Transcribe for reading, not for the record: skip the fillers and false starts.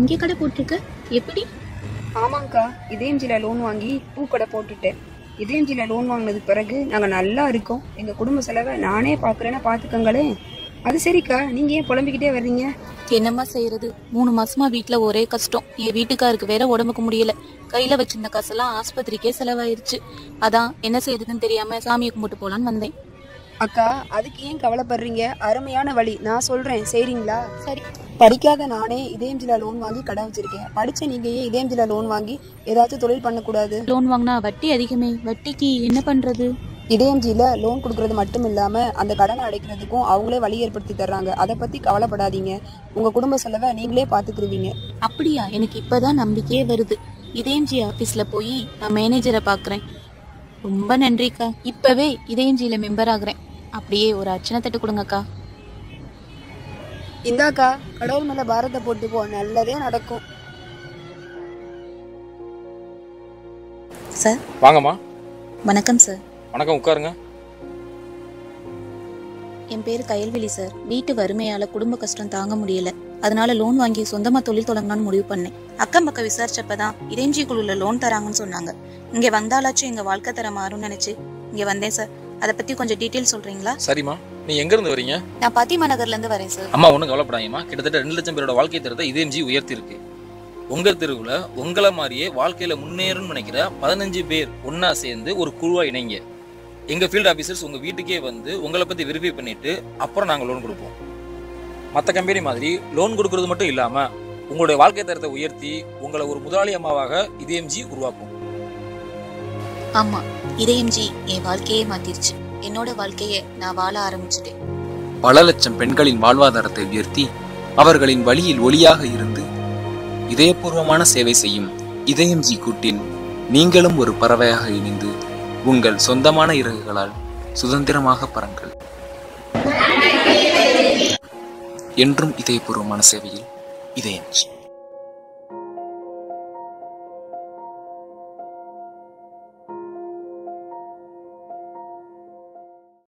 இங்கே கடை போட்டிருக்க, எப்படி? ஆமாங்க்கா, இதயம்ஜில லோன் வாங்கி பூக்கடை போட்டுட்டேன். இதயம்ஜில லோன் வாங்கினதுக்கு பிறகு நாங்கள் நல்லா இருக்கோம். எங்கள் குடும்ப செலவை நானே பார்க்குறேன்னா பார்த்துக்கங்களேன். அது சரிக்கா, நீங்கள் ஏன் புலம்பிக்கிட்டே வர்றீங்க? என்னம்மா செய்யறது, 3 மாசமா வீட்டுல ஒரே கஷ்டம். என் வீட்டுக்காருக்கு வேற உடம்புக்கு முடியல. கையில வச்சிருந்த காசெல்லாம் ஆஸ்பத்திரிக்கே செலவாயிருச்சு. அதான் என்ன செய்யறதுன்னு தெரியாம சாமியை கும்பிட்டு போலான்னு வந்தேன். அக்கா, அதுக்கு ஏன் கவலைப்படுறீங்க? அருமையான வழி நான் சொல்றேன், சரிங்களா? சரி. படிக்காத நானே இதயம்ஜில லோன் வாங்கி கடை வச்சிருக்கேன். படிச்ச நீங்க ஏன் இதயம்ஜில லோன் வாங்கி ஏதாச்சும் தொழில் பண்ணக்கூடாது? லோன் வாங்கினா வட்டி அதிகமே, வட்டிக்கு என்ன பண்றது? இதயம்ஜில லோன் கொடுக்கறது மட்டும் இல்லாம அந்த கடனை அடைக்கிறதுக்கும் அவங்களே வழி ஏற்படுத்தி தர்றாங்க. அதை பத்தி கவலைப்படாதீங்க. உங்க குடும்ப செலவை நீங்களே பாத்துக்கிருவீங்க. அப்படியா? எனக்கு இப்பதான் நம்பிக்கையே வருது. இதயம்ஜி ஆபீஸ்ல போய் நான் மேனேஜரை பாக்குறேன். ரொம்ப நன்றிக்கா. இப்பவே இதயம்ஜில மெம்பர் ஆகுறேன். அப்படியே ஒரு அர்ச்சனை தட்டு கொடுங்கக்கா. இந்தாக்கா, கடவுள் மேல பாரத்தை போட்டுக்கோ, நல்லதே நடக்கும். சார் வாங்கம்மா. வணக்கம் சார். வணக்கம், உட்காருங்க. என் பேர் கயல்விழி சார். வீட்டு வறுமையால குடும்ப கஷ்டம் தாங்க முடியல. அதனால லோன் வாங்கி சொந்தமா தொழில் தொடங்கலாம்னு முடிவு பண்ணேன். அக்கம் பக்கம் விசாரிச்சப்பதான் இதயம்ஜி குழுல லோன் தராங்கன்னு சொன்னாங்க. இங்க வந்தாலாச்சும் எங்க வாழ்க்கை தர மாறும்னு நினைச்சு இங்க வந்தேன் சார். அதை பத்தி கொஞ்சம் டீட்டெயில் சொல்றீங்களா? சரிம்மா, நீ எங்க இருந்து வரீங்க? நான் பாத்திமா நகர்ல இருந்து வரேன் சார். அம்மா, ஒன்றும் கவலைப்படாதீங்கம்மா. கிட்டத்தட்ட 2 லட்சம் பேரோட வாழ்க்கை தரத்தை இதயம்ஜி உயர்த்தி இருக்கு. உங்க தெருவுல உங்களை மாதிரியே வாழ்க்கையில முன்னேறும்னு நினைக்கிற 15 பேர் ஒன்னா சேர்ந்து ஒரு குழுவா இணைங்க. எங்க ஃபீல்ட் ஆபீசர்ஸ் உங்க வீட்டுக்கே வந்து உங்களை பத்தி வெரிஃபை பண்ணிட்டு அப்புறம் நாங்க லோன் கொடுப்போம். மற்ற கம்பெனி மாதிரி லோன் கொடுக்கறது மட்டும் இல்லாம உங்களுடைய வாழ்க்கை தரத்தை உயர்த்தி உங்களை ஒரு முதலாளி அம்மாவாக இதயம்ஜி உருவாக்கும். ஆமா, இதயம்ஜி என் வாழ்க்கையே மாத்திருச்சு. என்னோட வாழ்க்கையை நான் வாழ ஆரம்பிச்சுட்டேன். பல லட்சம் பெண்களின் வாழ்வாதாரத்தை உயர்த்தி அவர்களின் வழியில் ஒளியாக இருந்து இதயபூர்வமான சேவை செய்யும் இதயம்ஜி கூட்டில் நீங்களும் ஒரு பறவையாக இணைந்து உங்கள் சொந்தமான இறகுகளால் சுதந்திரமாக பறங்கள். என்றும் இதயபூர்வமான சேவையில் இதயம்ஜி.